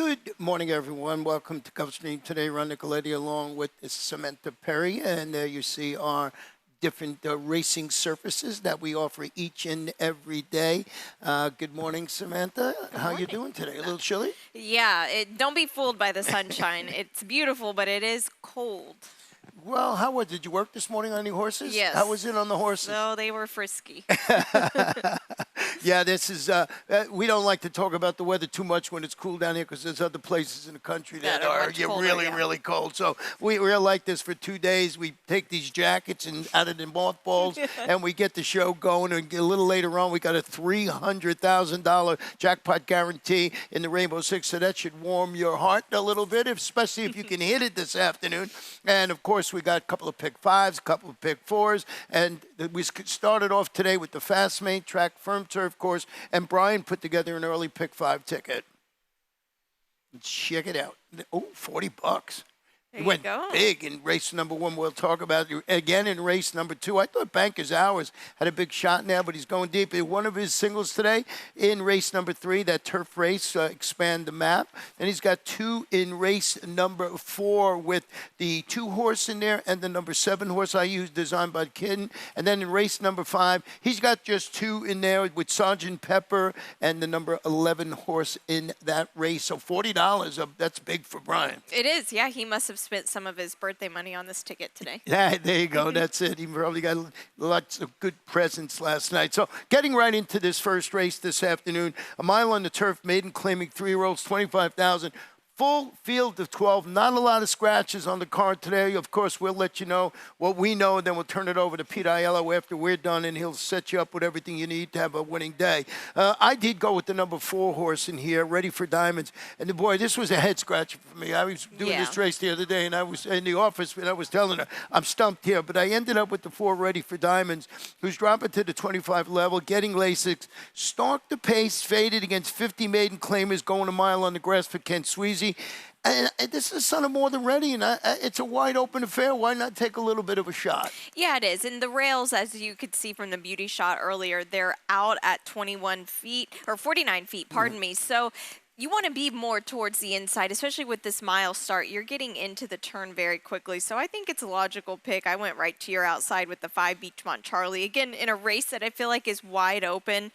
Good morning, everyone. Welcome to Gulfstream today. Ron Nicoletti along with Samantha Perry. And there you see our different racing surfaces that we offer each and every day. Good morning, Samantha. How you doing today? A little chilly? Yeah, don't be fooled by the sunshine. It's beautiful, but it is cold. Well, how was Did you work this morning on any horses? Yes. How was it on the horses? So they were frisky. Yeah, this is, we don't like to talk about the weather too much when it's cool down here because there's other places in the country that are much colder, really, yeah. really cold. So we're like this for 2 days. We take these jackets and out of the mothballs and we get the show going. And a little later on, we got a $300,000 jackpot guarantee in the Rainbow Six. So that should warm your heart a little bit, especially if you can hit it this afternoon. And, of course, we got a couple of pick fives, a couple of pick fours. And we started off today with the Fast Main Track Firm Turf course, and Brian put together an early pick five ticket. Check it out. Oh, $40. There He went you go. big in race number one. We'll talk about it again in race number two. I thought Banker's Hours had a big shot now, but he's going deep. One of his singles today in race number three, that turf race, expand the map. And he's got two in race number four with the 2 horse in there and the number 7 horse I used, designed by Kidden. And then in race number 5, he's got just 2 in there with Sergeant Pepper and the number 11 horse in that race. So $40, that's big for Brian. It is, yeah. He must have spent some of his birthday money on this ticket today. Yeah, there you go. That's it. He probably got lots of good presents last night. So getting right into this first race this afternoon, a mile on the turf, maiden claiming 3-year-olds, 25,000. Full field of 12, not a lot of scratches on the card today. Of course, we'll let you know what we know, and then we'll turn it over to Pete Aiello after we're done, and he'll set you up with everything you need to have a winning day. I did go with the number 4 horse in here, Ready for Diamonds. And, boy, this was a head-scratcher for me. I was doing this race the other day, and I was in the office, and I was telling her, I'm stumped here. But I ended up with the 4 Ready for Diamonds, who's dropping to the 25 level, getting Lasix, stalked the pace, faded against 50 maiden claimers, going a mile on the grass for Kent Sweezy. And this is the son of More Than Ready, and it's a wide-open affair. Why not take a little bit of a shot? Yeah, it is. And the rails, as you could see from the beauty shot earlier, they're out at 21 feet, or 49 feet, pardon me. So you want to be more towards the inside, especially with this mile start. You're getting into the turn very quickly. So I think it's a logical pick. I went right to your outside with the 5 Beachmont Charlie. Again, in a race that I feel like is wide open,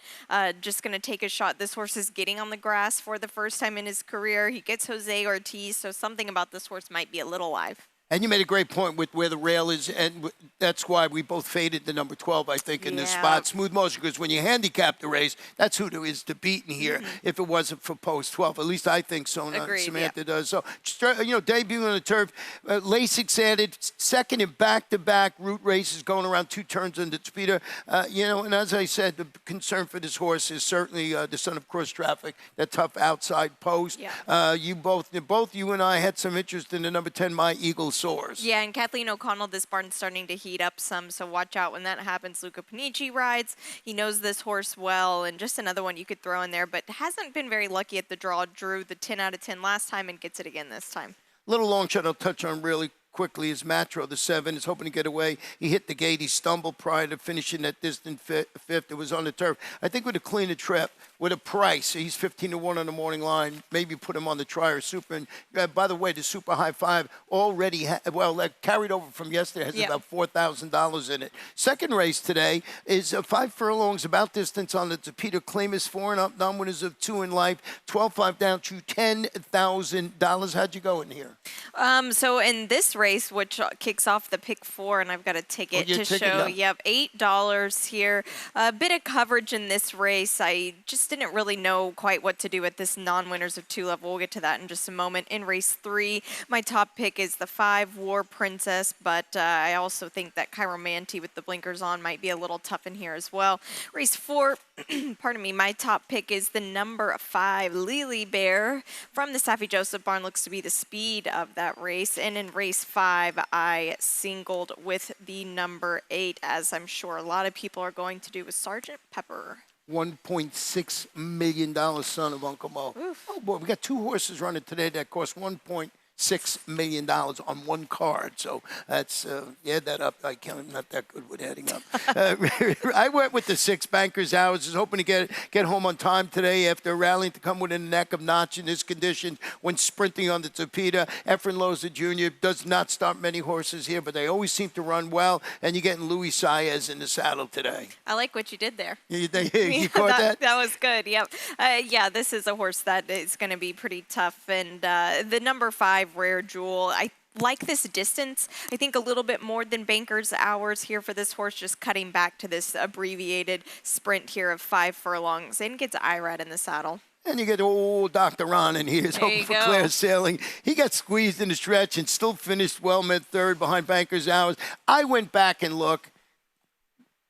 just going to take a shot. This horse is getting on the grass for the first time in his career. He gets Jose Ortiz, so something about this horse might be a little live. And you made a great point with where the rail is, and that's why we both faded the number 12, I think, in this spot. Smooth Motion, because when you handicap the race, that's who is to beat in here if it wasn't for post 12. At least I think so. Agreed, Samantha does. So, debuting on the turf, Lasix added, second in back-to-back route races, going around 2 turns on the speeder. And as I said, the concern for this horse is certainly the son of cross traffic, that tough outside post. Yeah. Both you and I had some interest in the number 10, My Eagle Soars. Yeah, and Kathleen O'Connell, this barn's starting to heat up some, so watch out when that happens. Luca Panici rides. He knows this horse well, and just another one you could throw in there, but hasn't been very lucky at the draw. Drew the 10 out of 10 last time and gets it again this time. Little long shot I'll touch on really quickly is Matro, the 7, is hoping to get away. He hit the gate. He stumbled prior to finishing that distant fifth. It was on the turf. I think with a cleaner trip, with a price, he's 15-1 on the morning line. Maybe put him on the try or super. And by the way, the super high 5 already, that carried over from yesterday, has about $4,000 in it. Second race today is 5 furlongs, about distance on the Peter Claimus, 4 and up, non-winners of 2 in life, 12-5 down to $10,000. How'd you go in here? So in this race, which kicks off the pick 4, and I've got a ticket to show. Yep, $8 here. A bit of coverage in this race. I just didn't really know quite what to do with this non-winners of 2 level. We'll get to that in just a moment. In race 3, my top pick is the 5 War Princess, but I also think that Chiromanti with the blinkers on might be a little tough in here as well. Race 4, pardon me, my top pick is the number 5 Lily Bear from the Saffie Joseph barn. Looks to be the speed of that race. And in race 5, I singled with the number 8, as I'm sure a lot of people are going to do with Sergeant Pepper. $1.6 million son of Uncle Mo. Oof. Oh, boy, we got 2 horses running today that cost $1.6 $6 million on one card. So that's, add that up. I'm not that good with adding up. I went with the 6 bankers out. I was just hoping to get home on time today after rallying to come within the neck of notch in this condition when sprinting on the Tapeta. Efren Loza Jr. does not start many horses here, but they always seem to run well. And you're getting Luis Saez in the saddle today. I like what you did there. You caught that? That was good, yep. Yeah, this is a horse that is going to be pretty tough. And the number 5, Rare Jewel, I like this distance. I think a little bit more than Banker's Hours here for this horse, just cutting back to this abbreviated sprint here of 5 furlongs. And gets Irad in the saddle. And you get old Dr. Ron in here. Hoping for Claire Sailing. He got squeezed in the stretch and still finished well mid-third behind Banker's Hours. I went back and looked.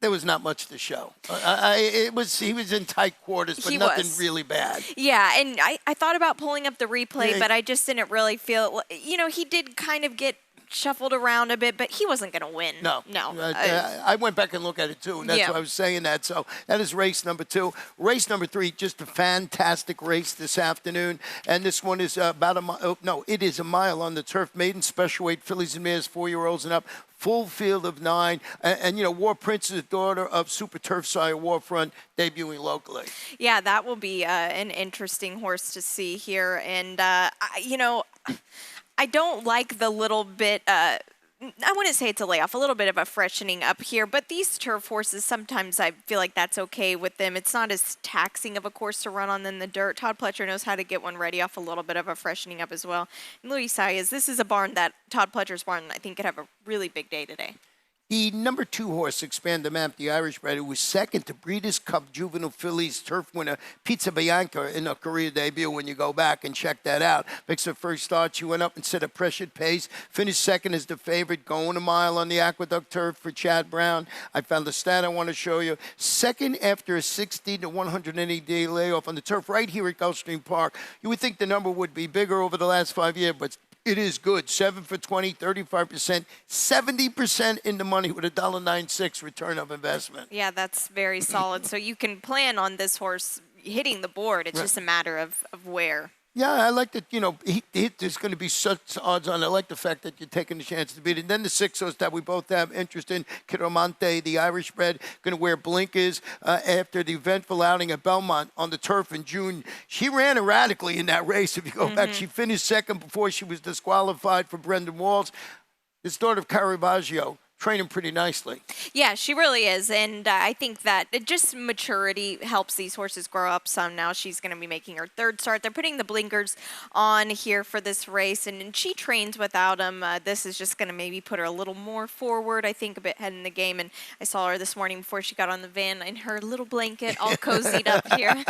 There was not much to show. He was in tight quarters, but nothing really bad. Yeah, and I thought about pulling up the replay, but I just didn't really feel. He did kind of get shuffled around a bit, but he wasn't going to win. No. I went back and looked at it too, and that's why I was saying that. So that is race number 2. Race number 3, just a fantastic race this afternoon, and this one is about a mile. Oh, no, it is a mile on the turf. Maiden special weight fillies and mares, 4-year-olds and up. Full field of 9. And War Prince is the daughter of Super Turf Sire Warfront, debuting locally. Yeah, that will be an interesting horse to see here. And, I don't like the little bit, I wouldn't say it's a layoff, a little bit of a freshening up here, but these turf horses, sometimes I feel like that's okay with them. It's not as taxing of a course to run on than the dirt. Todd Pletcher knows how to get one ready off a little bit of a freshening up as well. And Luis Saez, this is a barn that Todd Pletcher's barn, I think, could have a really big day today. The number 2 horse, Expand the Map, the Irish bred, who was second to Breeders' Cup Juvenile Fillies turf winner Pizza Bianca in her career debut. When you go back and check that out, makes her first start. She went up and set a pressured pace, finished second as the favorite, going a mile on the Aqueduct turf for Chad Brown. I found the stat I want to show you. Second after a 60 to 180-day layoff on the turf right here at Gulfstream Park. You would think the number would be bigger over the last 5 years, but it is good. 7 for 20, 35%, 70% in the money with $1.96 return of investment. Yeah, that's very solid. So you can plan on this horse hitting the board. It's just a matter of where. Yeah, I like that, there's going to be such odds on it. I like the fact that you're taking the chance to beat it. And then the 6 horse that we both have interest in, Kiramonte, the Irish bred, going to wear blinkers after the eventful outing at Belmont on the turf in June. She ran erratically in that race. If you go back, she finished second before she was disqualified for Brendan Walls. This daughter of Caravaggio, training pretty nicely. Yeah, she really is. And I think that just maturity helps these horses grow up some. Now she's going to be making her 3rd start. They're putting the blinkers on here for this race, and she trains without them. This is just going to maybe put her a little more forward, I think, a bit ahead in the game. And I saw her this morning before she got on the van in her little blanket, all cozied up here.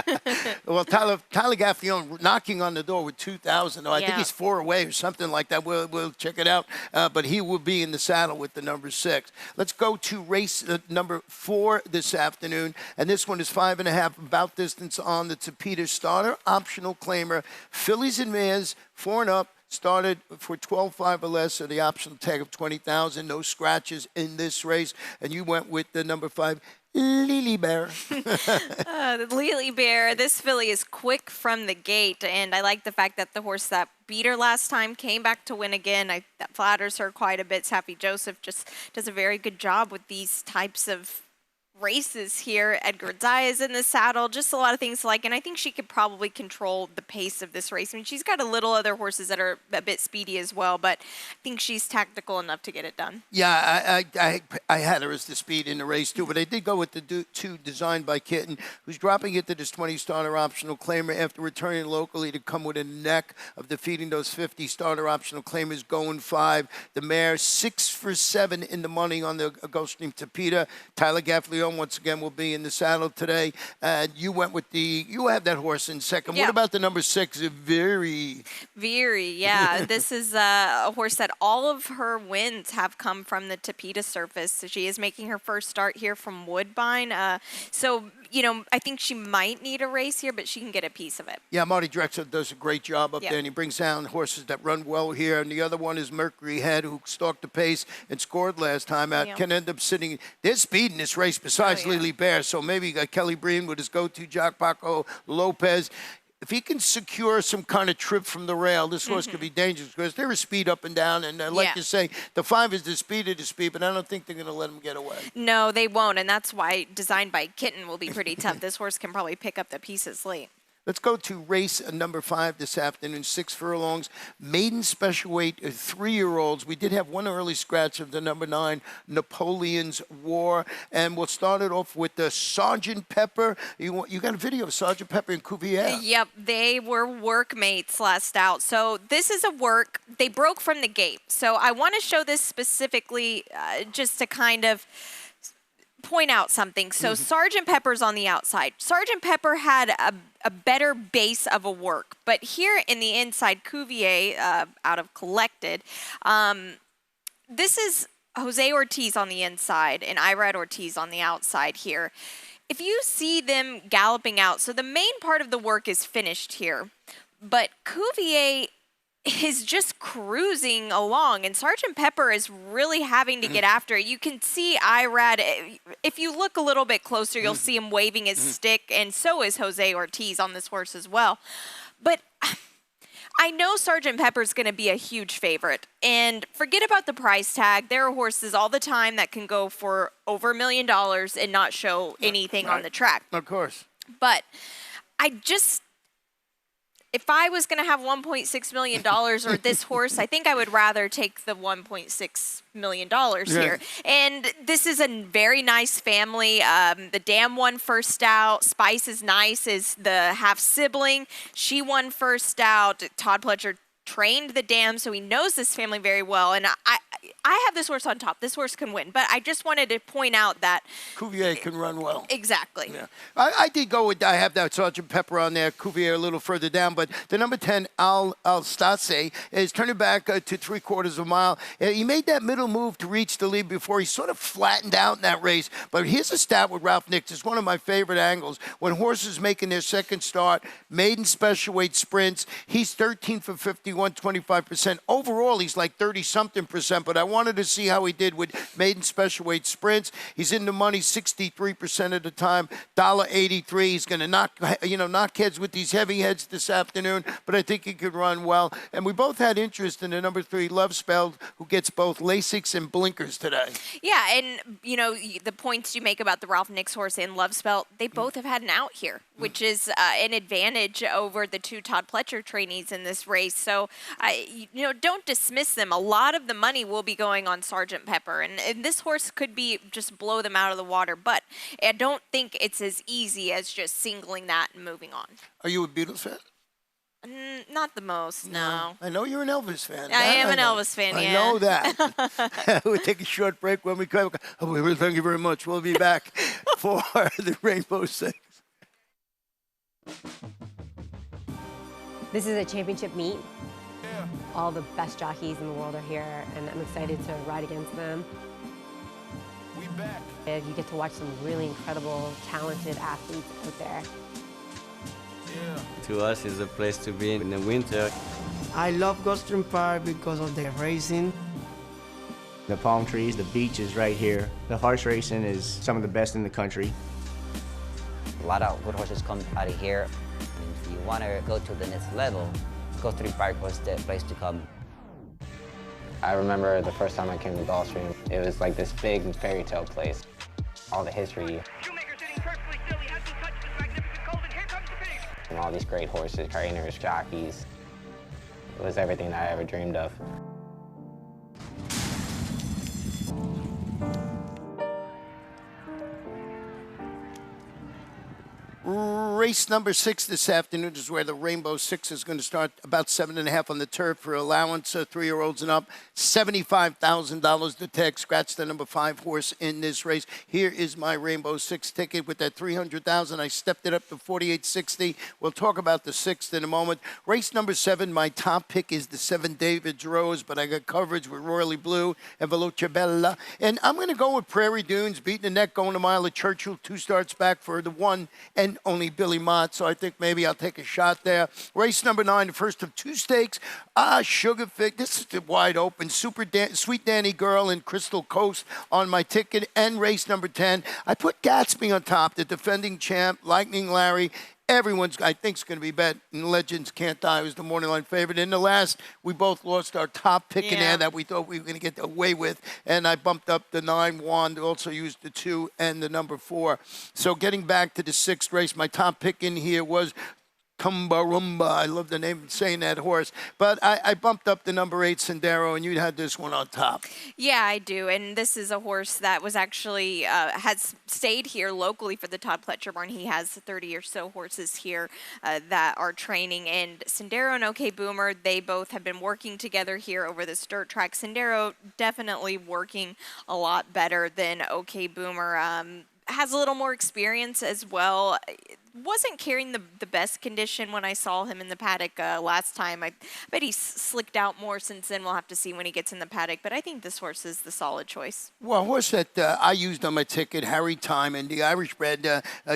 Well, Tyler Gaffalione knocking on the door with 2,000. I think he's 4 away or something like that. We'll check it out. But he will be in the saddle with the number 6. Let's go to race number 4 this afternoon, and this one is 5.5 about distance on the Tapeta starter, optional claimer, fillies and mares, 4 and up, started for 12.5 or less, so the optional tag of 20,000, no scratches in this race, and you went with the number 5. Lily Bear. Lily Bear, this filly is quick from the gate, and I like the fact that the horse that beat her last time came back to win again. That flatters her quite a bit. Safi Joseph just does a very good job with these types of races here. Edgar Zayas in the saddle, just a lot of things to like, and I think she could probably control the pace of this race. I mean, she's got a little other horses that are a bit speedy as well, but I think she's tactical enough to get it done. Yeah, I had her as the speed in the race too, but I did go with the 2 designed by Kitten, who's dropping it to this 20 starter optional claimer after returning locally to come with a neck of defeating those 50 starter optional claimers, going 5. The mare 6 for 7 in the money on the Gulfstream Tapeta. Tyler Gaffalione once again will be in the saddle today. And you went with you have that horse in second. Yeah. What about the number 6, Veery? Veery, yeah. This is a horse that all of her wins have come from the Tapeta surface. So she is making her first start here from Woodbine. So I think she might need a race here, but she can get a piece of it. Yeah, Marty Drexler does a great job up there, and he brings down horses that run well here. And the other one is Mercury Head, who stalked the pace and scored last time out. Can end up sitting. There's speed in this race besides Lily Bear, so maybe Kelly Breen with his go-to Jack Paco Lopez. if he can secure some kind of trip from the rail, this horse could be dangerous because they're a speed up and down. And like you say, the 5 is the speed of the speed, but I don't think they're going to let him get away. No, they won't. And that's why Designed by Kitten will be pretty tough. This horse can probably pick up the pieces late. Let's go to race number 5 this afternoon, 6 furlongs. Maiden special weight, 3-year-olds. We did have one early scratch of the number 9, Napoleon's War. And we'll start it off with the Sergeant Pepper. You got a video of Sergeant Pepper and Cuvier. Yep, they were workmates last out. So this is a work. They broke from the gate. So I want to show this specifically just to kind of point out something. So Sergeant Pepper's on the outside. Sergeant Pepper had a better base of a work, but here in the inside, Cuvier out of Collected, this is Jose Ortiz on the inside and Irad Ortiz on the outside here. If you see them galloping out, so the main part of the work is finished here, but Cuvier is just cruising along, and Sergeant Pepper is really having to get after it. You can see Irad, if you look a little bit closer, you'll see him waving his stick, and so is Jose Ortiz on this horse as well. But I know Sergeant Pepper's going to be a huge favorite, and forget about the price tag. There are horses all the time that can go for over $1 million and not show anything on the track. Of course. But if I was going to have $1.6 million or this horse, I think I would rather take the $1.6 million here. And this is a very nice family. The Dam won first out. Spice is nice, is the half sibling. She won first out. Todd Pletcher trained the Dam, so he knows this family very well. And I have this horse on top. This horse can win. But I just wanted to point out that Cuvier can run well. Exactly. Yeah. I did go with, I have that Sergeant Pepper on there, Cuvier a little further down, but the number 10, Alstase, is turning back to 3/4 of a mile. He made that middle move to reach the lead before. He sort of flattened out in that race. But here's a stat with Ralph Nix. It's one of my favorite angles. When horses making their second start, maiden special weight sprints, he's 13 for 51, 25%. Overall, he's like 30-something%, but I wanted to see how he did with maiden special weight sprints. He's in the money 63% of the time, $1.83. He's going to knock heads with these heavy heads this afternoon, but I think he could run well. And we both had interest in the number 3, Love Spelled, who gets both Lasix and blinkers today. Yeah, and, the points you make about the Ralph Nix horse and Love Spelled, they both have had an out here, which is an advantage over the 2 Todd Pletcher trainees in this race. So, don't dismiss them. A lot of the money will be going on Sergeant Pepper, and this horse could be just blow them out of the water, but I don't think it's as easy as just singling that and moving on. Are you a Beatles fan? Not the most, no. I know you're an Elvis fan. I am an Elvis fan, yeah. I know that. We'll take a short break when we come. Thank you very much. We'll be back for the Rainbow 6. This is a championship meet. All the best jockeys in the world are here, and I'm excited to ride against them. We back. You get to watch some really incredible, talented athletes out there. To us, it's a place to be in the winter. I love Gulfstream Park because of the racing. The palm trees, the beach is right here. The horse racing is some of the best in the country. A lot of good horses come out of here. If you want to go to the next level, Gulfstream Park was the place to come. I remember the first time I came to Gulfstream, it was like this big fairy tale place. All the history. And all these great horses, trainers, jockeys. It was everything that I ever dreamed of. Race number 6 this afternoon is where the Rainbow 6 is going to start, about 7.5 on the turf for allowance, 3-year-olds and up. $75,000 to tag. Scratch the number 5 horse in this race. Here is my Rainbow 6 ticket with that $300,000. I stepped it up to $48.60. We'll talk about the 6th in a moment. Race number 7, my top pick is the 7 David's Rose, but I got coverage with Royally Blue and Veloce Bella. And I'm going to go with Prairie Dunes, beating the neck, going a mile at Churchill, 2 starts back for the 1 and only Billy Mott, so I think maybe I'll take a shot there. Race number 9, the first of 2 stakes. Sugar Fig, this is wide open. Sweet Danny Girl and Crystal Coast on my ticket. And race number 10, I put Gatsby on top, the defending champ, Lightning Larry, everyone's, I think, is going to be bet. And Legends Can't Die was the morning line favorite. In the last, we both lost our top pick in there that we thought we were going to get away with. And I bumped up the 9 wand, also used the 2 and the number 4. So getting back to the 6th race, my top pick in here was Tumbarumba. I love the name, saying that horse. But I bumped up the number 8, Sendero, and you had this one on top. Yeah, I do. And this is a horse that was actually, has stayed here locally for the Todd Pletcher barn. He has 30 or so horses here that are training. And Sendero and OK Boomer, they both have been working together here over this dirt track. Sendero definitely working a lot better than OK Boomer. Has a little more experience as well. Wasn't carrying the best condition when I saw him in the paddock last time. I bet he's slicked out more since then. We'll have to see when he gets in the paddock. But I think this horse is the solid choice. Well, a horse that I used on my ticket, Harry Time, and the Irish bred,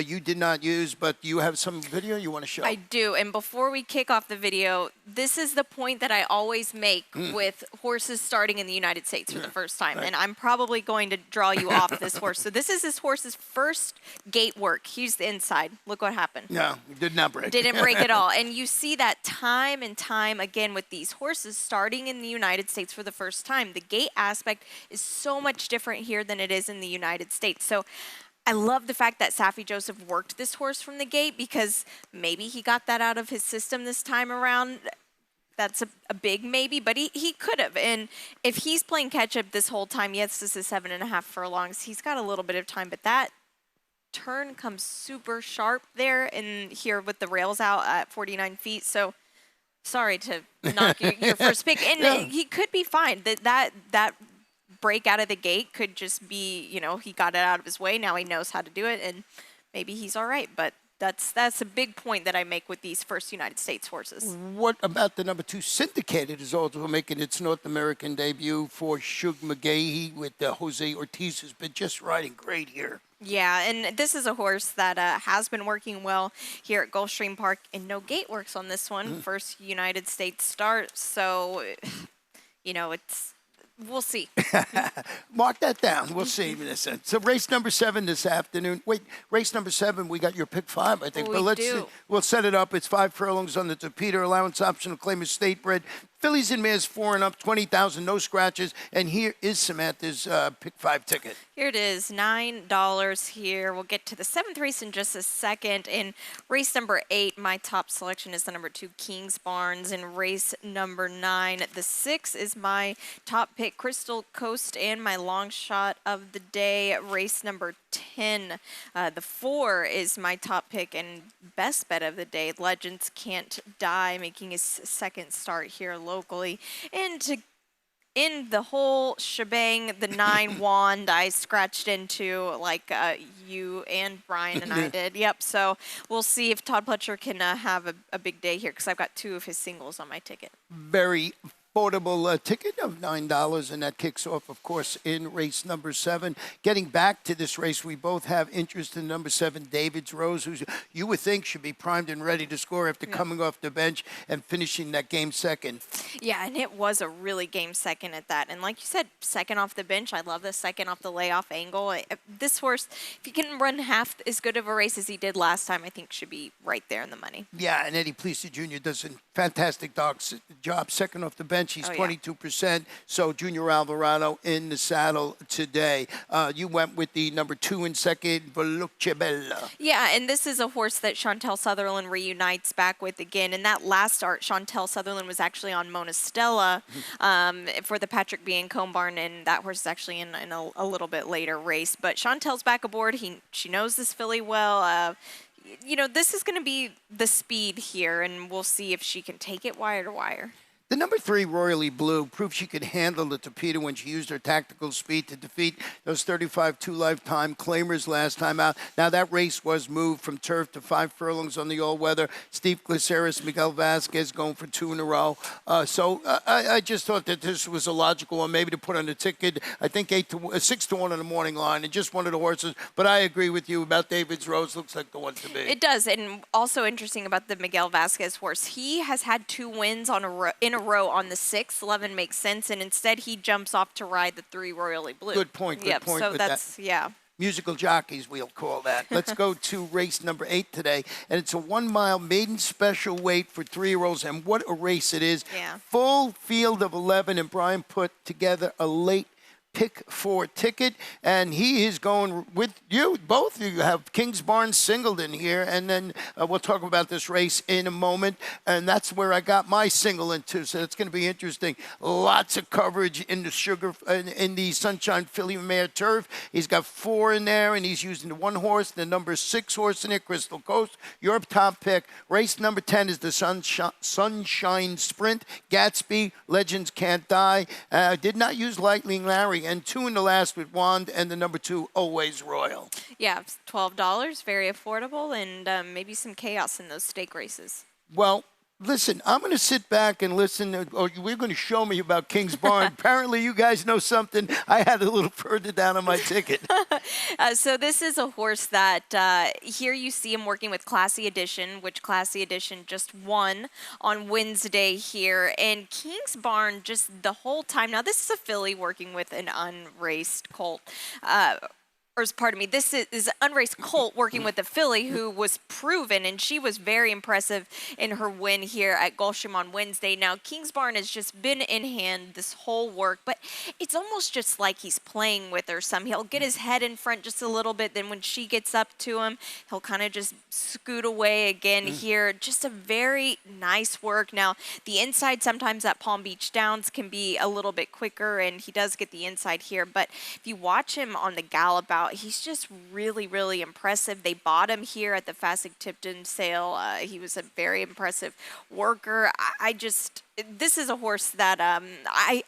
you did not use, but you have some video you want to show? I do. And before we kick off the video, this is the point that I always make with horses starting in the United States for the first time. Right. And I'm probably going to draw you off this horse. So this is this horse's first gate work. Here's the inside. Look what happened. No, did not break. Didn't break at all. And you see that time and time again with these horses starting in the United States for the first time. The gate aspect is so much different here than it is in the United States. So I love the fact that Safi Joseph worked this horse from the gate, because maybe he got that out of his system this time around. That's a big maybe, but he could have. And if he's playing catch up this whole time, yes, this is 7.5 furlongs. He's got a little bit of time, but that turn comes super sharp there and here with the rails out at 49 feet. So sorry to knock your first pick. And he could be fine. That break out of the gate could just be, he got it out of his way. Now he knows how to do it, and maybe he's all right. But that's a big point that I make with these first United States horses. What about the number 2, Syndicated, is also making its North American debut for Shug McGahee with Jose Ortiz, who's been just riding great here. Yeah, and this is a horse that has been working well here at Gulfstream Park, and no gate works on this one. First United States start, so, we'll see. Mark that down. We'll see. So race number 7 this afternoon. Wait, race number 7, we got your pick 5, I think. But we'll set it up. It's 5 furlongs on the Torpedo allowance, optional claim is state bred. Fillies and mares 4 and up, 20,000, no scratches. And here is Samantha's pick 5 ticket. Here it is, $9 here. We'll get to the 7th race in just a second. In race number 8, my top selection is the number 2, King's Barnes. In race number 9, the 6 is my top pick, Crystal Coast, and my long shot of the day, race number 10. The 4 is my top pick and best bet of the day, Legends Can't Die, making his second start here locally. And to end the whole shebang, the 9 wand I scratched into like you and Brian and I did. Yep, so we'll see if Todd Pletcher can have a big day here, because I've got 2 of his singles on my ticket. Very affordable ticket of $9, and that kicks off, of course, in race number 7. Getting back to this race, we both have interest in number 7, David's Rose, who you would think should be primed and ready to score after coming off the bench and finishing that game second. Yeah, and it was a really game second at that. And like you said, second off the bench. I love the second off the layoff angle. This horse, if he can run half as good of a race as he did last time, I think should be right there in the money. Yeah, and Eddie Plessis Jr. does a fantastic job second off the bench. He's 22%. So Junior Alvarado in the saddle today. You went with the number 2 in second, Voluptuebella. Yeah, and this is a horse that Chantel Sutherland reunites back with again. In that last start, Chantel Sutherland was actually on Monastella for the Patrick Biancone barn, and that horse is actually in a little bit later race. But Chantel's back aboard. She knows this filly well. This is going to be the speed here, and we'll see if she can take it wire to wire. The number 3, Royally Blue, proved she could handle the Torpedo when she used her tactical speed to defeat those 35 two-lifetime claimers last time out. Now, that race was moved from turf to 5 furlongs on the all-weather. Steve Glaceris, Miguel Vasquez going for 2 in a row. So I just thought that this was a logical one, maybe to put on the ticket. I think 6 to 1 on the morning line, and just one of the horses. But I agree with you about David's Rose. Looks like the one to be. It does, and also interesting about the Miguel Vasquez horse. He has had 2 wins in a row on the 6th. 11 makes sense, and instead he jumps off to ride the 3 Royally Blue. Good point. Good point. So that's, musical jockeys, we'll call that. Let's go to race number 8 today, and it's a 1 mile maiden special weight for 3-year-olds, and what a race it is. Yeah. Full field of 11, and Brian put together a late pick 4 ticket, and he is going with you. Both of you have Kings Barn Singleton here, and then we'll talk about this race in a moment, and that's where I got my single into, so it's going to be interesting. Lots of coverage in the in the Sunshine Filly Mare Turf. He's got 4 in there, and he's using the 1 horse, the number 6 horse in it, Crystal Coast, your top pick. Race number 10 is the Sunshine Sprint. Gatsby, Legends Can't Die. Did not use Lightning Larry, and 2 in the last with Wand, and the number 2, Always Royal. Yeah, $12, very affordable, and maybe some chaos in those stake races. Well, listen, I'm going to sit back and listen, or we're going to show me about King's Barn. Apparently, you guys know something. I had a little further down on my ticket. So this is a horse that here you see him working with Classy Edition, which Classy Edition just won on Wednesday here. And King's Barn just the whole time. Now, this is a filly working with an unraced colt. Pardon me, this is an unraced colt working with a filly who was proven, and she was very impressive in her win here at Gulfstream on Wednesday. Now, King's Barn has just been in hand this whole work, but it's almost just like he's playing with her some. He'll get his head in front just a little bit, then when she gets up to him, he'll kind of just scoot away again here. Just a very nice work. Now, the inside sometimes at Palm Beach Downs can be a little bit quicker, and he does get the inside here, but if you watch him on the gallop out, he's just really, really impressive. They bought him here at the Fasig-Tipton sale. He was a very impressive worker. This is a horse that I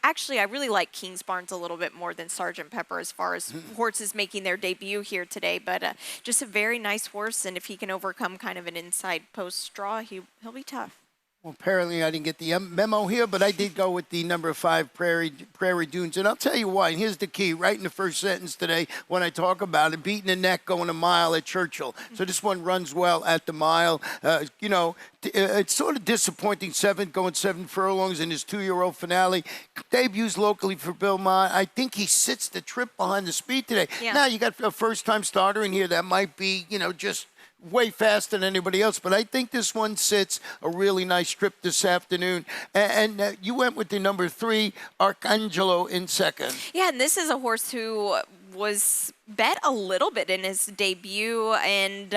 really like King's Barnes a little bit more than Sergeant Pepper as far as horses making their debut here today. But just a very nice horse, and if he can overcome kind of an inside post draw, he'll be tough. Well, apparently I didn't get the memo here, but I did go with the number 5 Prairie Dunes. And I'll tell you why. And here's the key, right in the first sentence today when I talk about it, beating the neck going a mile at Churchill. So this one runs well at the mile. It's sort of disappointing going 7 furlongs in his 2-year-old finale. Debuts locally for Bill Ma. I think he sits the trip behind the speed today. Yeah. Now, you got a first-time starter in here that might be, just way faster than anybody else, but I think this one sits a really nice trip this afternoon. And you went with the number 3, Arcangelo, in second. Yeah, and this is a horse who was bet a little bit in his debut and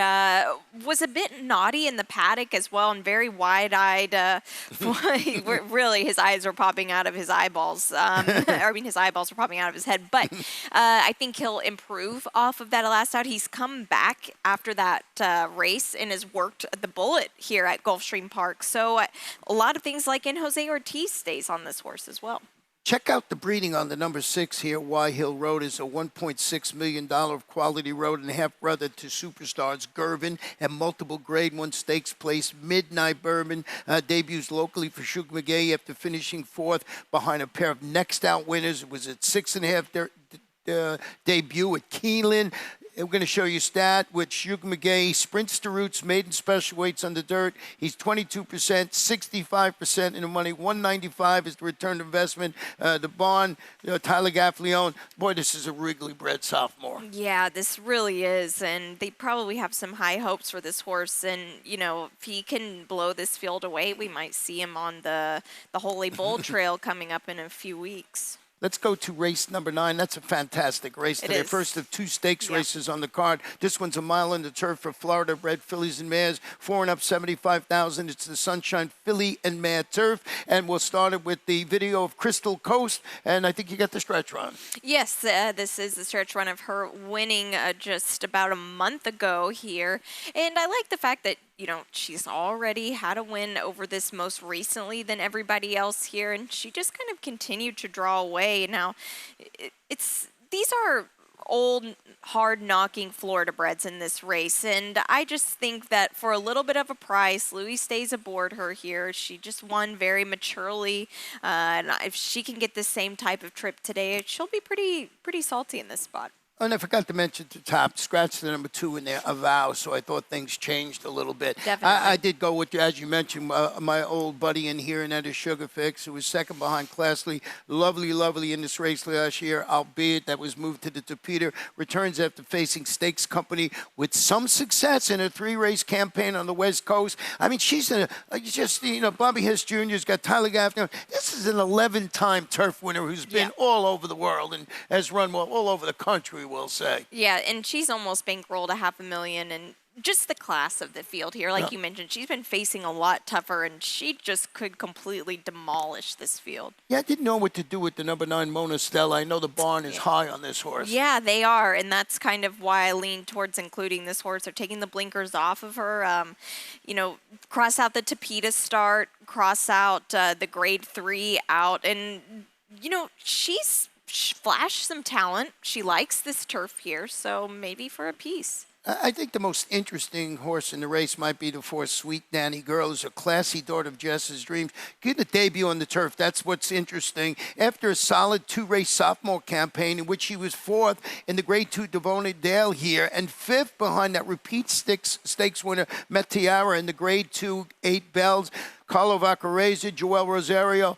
was a bit naughty in the paddock as well, and very wide-eyed. Really, his eyes were popping out of his eyeballs. His eyeballs were popping out of his head. But I think he'll improve off of that last out. He's come back after that race and has worked the bullet here at Gulfstream Park. So a lot of things like in Jose Ortiz stays on this horse as well. Check out the breeding on the number 6 here. Wye Hill Road is a $1.6 million quality road and half-brother to superstars Gervin and multiple Grade 1 stakes place. Midnight Bourbon debuts locally for Shug McGay after finishing 4th behind a pair of next out winners. It was at 6.5 debut at Keeneland. We're going to show you stat with Shug McGay. Sprints to roots, maiden special weights on the dirt. He's 22%, 65% in the money. 195 is the return investment. The bond, Tyler Gaffleone. Boy, this is a Wrigley bred sophomore. Yeah, this really is. And they probably have some high hopes for this horse. And, if he can blow this field away, we might see him on the Holy Bull Trail coming up in a few weeks. Let's go to race number 9. That's a fantastic race today. First of 2 stakes races on the card. This one's a mile in the turf for Florida bred fillies and mares. 4 and up, 75,000. It's the Sunshine Filly and Mare Turf. And we'll start it with the video of Crystal Coast. And I think you got the stretch run. Yes, this is the stretch run of her winning just about a month ago here. And I like the fact that she's already had a win over this most recently than everybody else here, and she just kind of continued to draw away. Now, these are old, hard-knocking Florida breds in this race, and I just think that for a little bit of a price, Louis stays aboard her here. She just won very maturely, and if she can get the same type of trip today, she'll be pretty salty in this spot. And I forgot to mention at the top, scratch the number 2 in there, Avow, so I thought things changed a little bit. Definitely. I did go with, as you mentioned, my old buddy in here, and that is Sugar Fix, who was second behind Classly. Lovely in this race last year, albeit that was moved to the Torpedo. Returns after facing Stakes Company with some success in a 3-race campaign on the West Coast. I mean, she's Bobby Hess Jr.'s got Tyler Gaffney. This is an 11-time turf winner who's been all over the world and has run well all over the country, we'll say. Yeah, and she's almost bankrolled $500,000, and just the class of the field here, like you mentioned, she's been facing a lot tougher, and she just could completely demolish this field. Yeah, I didn't know what to do with the number 9 Mona Stella. I know the barn is high on this horse. Yeah, they are, and that's kind of why I lean towards including this horse. They're taking the blinkers off of her. Cross out the Tapeta start, cross out the grade 3 out, and she's flashed some talent. She likes this turf here, so maybe for a piece. I think the most interesting horse in the race might be the 4 Sweet Nanny Girl, who's a classy daughter of Jess's Dreams. Get a debut on the turf. That's what's interesting. After a solid 2-race sophomore campaign in which she was 4th in the Grade 2 Devona Dale here and 5th behind that repeat stakes winner Metiara in the Grade 2 8 Bells, Carlo Vaccarezza, Joel Rosario.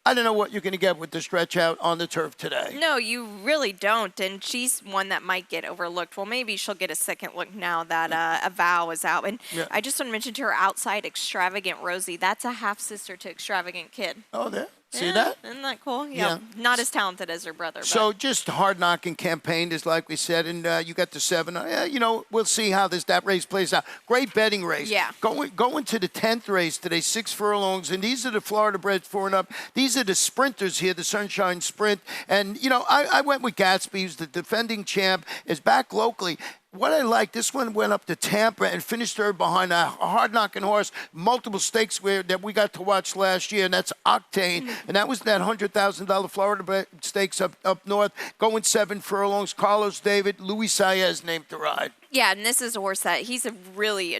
I don't know what you're going to get with the stretch out on the turf today. No, you really don't, and she's one that might get overlooked. Well, maybe she'll get a second look now that Avow is out. And I just want to mention to her outside, Extravagant Rosie. That's a half-sister to Extravagant Kid. Oh, there. See that? Isn't that cool? Yeah. Not as talented as her brother. So but. just hard-knocking campaign, is like we said, and you got the 7. We'll see how that race plays out. Great betting race. Yeah. Going to the 10th race today, 6 furlongs, and these are the Florida breds 4 and up. These are the sprinters here, the Sunshine Sprint. And, I went with Gatsby, who's the defending champ, is back locally. What I like, this one went up to Tampa and finished 3rd behind a hard-knocking horse, multiple stakes that we got to watch last year, and that's Octane. And that was that $100,000 Florida stakes up north. Going 7 furlongs, Carlos David, Luis Saez named to ride. Yeah, and this is a horse that he's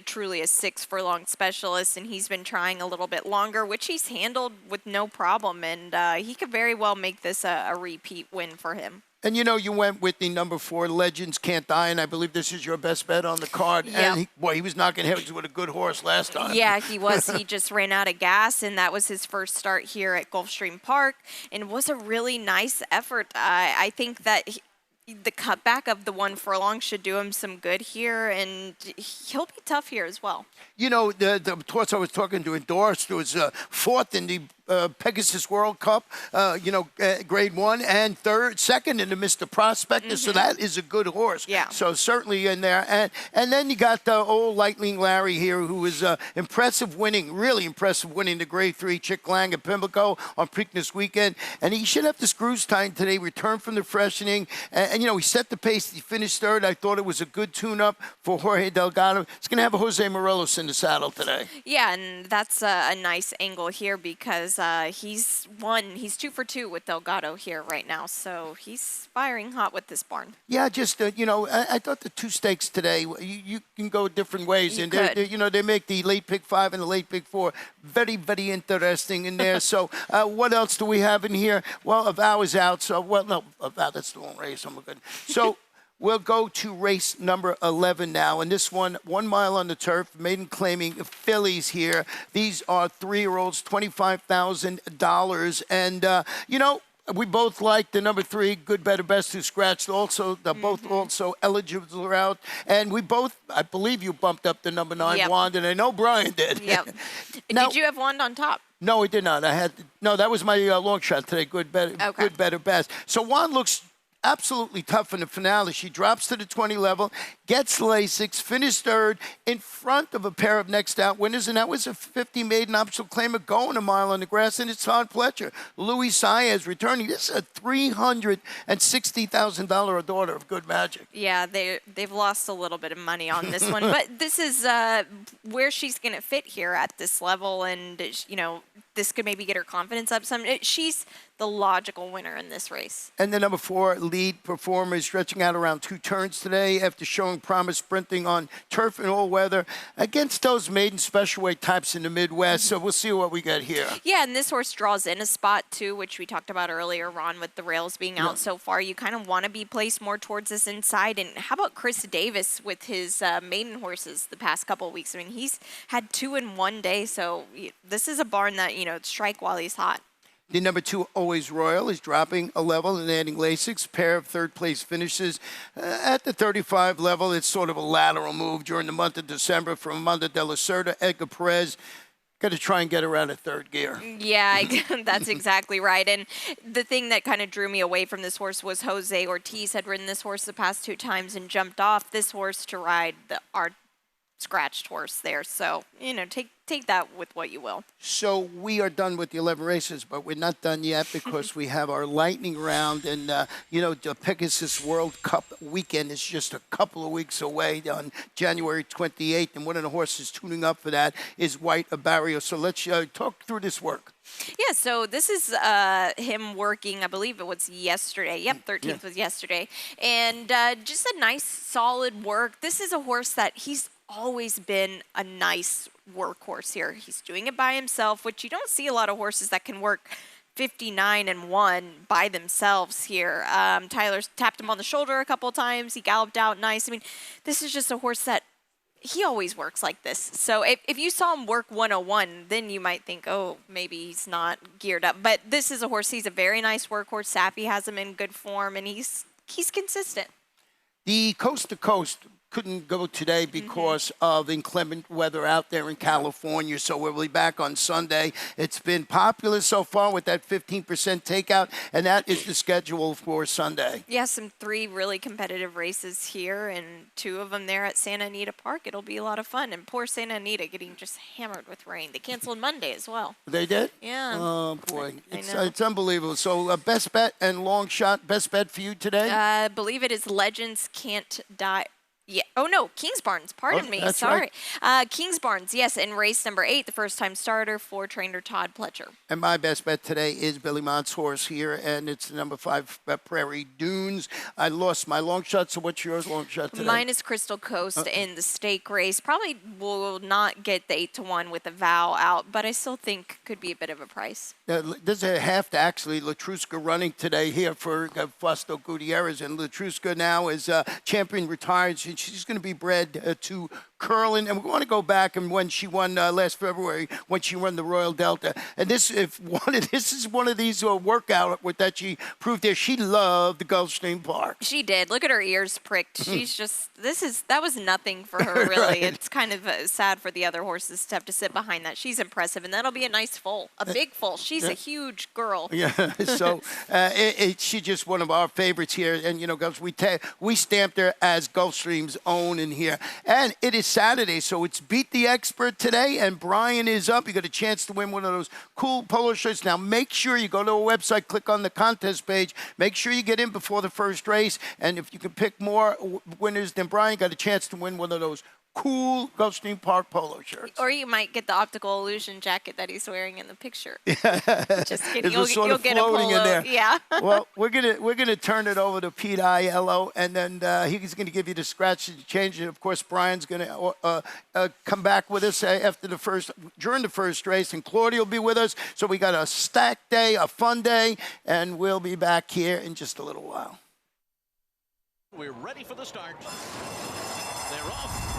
truly a 6 furlong specialist, and he's been trying a little bit longer, which he's handled with no problem, and he could very well make this a repeat win for him. And you went with the number 4, Legends Can't Die, and I believe this is your best bet on the card. Yep. And he was knocking heads with a good horse last time. Yeah, he was. He just ran out of gas, and that was his first start here at Gulfstream Park, and was a really nice effort. I think that the cutback of the 1 furlong should do him some good here, and he'll be tough here as well. The horse I was talking to endorsed was 4th in the Pegasus World Cup, grade 1, and 2nd in the Mr. Prospector. So that is a good horse. Yeah. So certainly in there. And then you got the old Lightning Larry here, who is really impressive winning the grade 3 Chick Lang at Pimlico on Preakness weekend. And he should have the screws tightened today, returned from the freshening. And he set the pace. He finished 3rd. I thought it was a good tune-up for Jorge Delgado. It's going to have a Jose Morelos in the saddle today. Yeah, and that's a nice angle here because he's 2 for 2 with Delgado here right now, so he's firing hot with this barn. Yeah, just I thought the 2 stakes today, you can go different ways, and they make the late pick 5 and the late pick 4 very, very interesting in there. So what else do we have in here? Well, Avow is out, so Avow, that's the wrong race. I'm good. So. We'll go to race number 11 now, and this one, 1 mile on the turf, maiden claiming fillies here. These are 3-year-olds, $25,000, and we both like the number 3, Good, Better, Best, who scratched also. They're both also eligible out, and we both, I believe you bumped up the number 9 Wand, and I know Brian did. Yep. Now, did you have Wand on top? No, I did not. That was my long shot today. Good, better, best. So Wand looks absolutely tough in the finale. She drops to the 20 level, gets Lasix, finished 3rd in front of a pair of next out winners, and that was a 50 maiden optional claimer going a mile on the grass, and it's Todd Fletcher. Luis Saez returning. This is a $360,000 daughter of Good Magic. Yeah, they've lost a little bit of money on this one, but this is where she's going to fit here at this level, and this could maybe get her confidence up some. the logical winner in this race. And the number 4 lead performer is stretching out around 2 turns today after showing promise sprinting on turf and all weather against those maiden special weight types in the Midwest. So we'll see what we got here. Yeah, and this horse draws in a spot too, which we talked about earlier, Ron, with the rails being out so far. You kind of want to be placed more towards this inside. And how about Chris Davis with his maiden horses the past couple of weeks? I mean, he's had 2 in one day, so this is a barn that, strike while he's hot. The number 2, Always Royal, is dropping a level and adding Lasix. Pair of third-place finishes at the 35 level. It's sort of a lateral move during the month of December from Amanda de la Cerda, Edgar Perez. Got to try and get her out of third gear. Yeah, that's exactly right. And the thing that kind of drew me away from this horse was Jose Ortiz had ridden this horse the past 2 times and jumped off this horse to ride our scratched horse there. So, take that with what you will. So we are done with the 11 races, but we're not done yet because we have our lightning round. And, the Pegasus World Cup weekend is just a couple of weeks away on January 28th. And one of the horses tuning up for that is White Barrio. So let's talk through this work. Yeah, so this is him working, I believe it was yesterday. Yep, 13th was yesterday. And just a nice, solid work. This is a horse that he's always been a nice workhorse here. He's doing it by himself, which you don't see a lot of horses that can work 59-1 by themselves here. Tyler's tapped him on the shoulder a couple of times. He galloped out nice. I mean, this is just a horse that he always works like this. So if you saw him work 101, then you might think, oh, maybe he's not geared up. But this is a horse. He's a very nice workhorse. Sappy has him in good form, and he's consistent. The Coast to Coast couldn't go today because of inclement weather out there in California, so we'll be back on Sunday. It's been popular so far with that 15% takeout, and that is the schedule for Sunday. Yeah, some 3 really competitive races here, and 2 of them there at Santa Anita Park. It'll be a lot of fun, and poor Santa Anita getting just hammered with rain. They canceled Monday as well. They did? Yeah. Oh, boy. It's unbelievable. So best bet and long shot, best bet for you today? I believe it is Legends Can't Die. Yeah. Oh, no, Kingsbarns. Pardon me. Sorry. Right. Kingsbarns, yes, in race number 8, the first-time starter for trainer Todd Pletcher. And my best bet today is Billy Mott's horse here, and it's the number 5 Prairie Dunes. I lost my long shot, so what's yours long shot today? Mine is Crystal Coast in the stake race. Probably will not get the 8-1 with a vow out, but I still think could be a bit of a price. There's a half to actually Latruska running today here for Fausto Gutierrez, and Latruska now is champion retired. She's going to be bred to curling, and we want to go back and when she won last February, when she won the Royal Delta. And this is one of these workout that she proved there. She loved the Gulfstream Park. She did. Look at her ears pricked. She's just that was nothing for her really. Right. It's kind of sad for the other horses to have to sit behind that. She's impressive, and that'll be a nice foal, a big foal. She's a huge girl. Yeah. So she's just one of our favorites here, and we stamped her as Gulfstream's own in here, and it is Saturday, so it's Beat the Expert today, and Brian is up. You got a chance to win one of those cool polo shirts. Now, make sure you go to our website, click on the contest page. Make sure you get in before the first race, and if you can pick more winners than Brian, got a chance to win one of those cool Gulfstream Park polo shirts. Or you might get the optical illusion jacket that he's wearing in the picture. Just kidding. You'll get a polo. In there. Yeah. Well, we're gonna turn it over to Pete Aiello, and then he's gonna give you the scratch and change it. Of course, Brian's gonna come back with us during the first race, and Claudia will be with us. So we got a stacked day, a fun day, and we'll be back here in just a little while. We're ready for the start. They're off.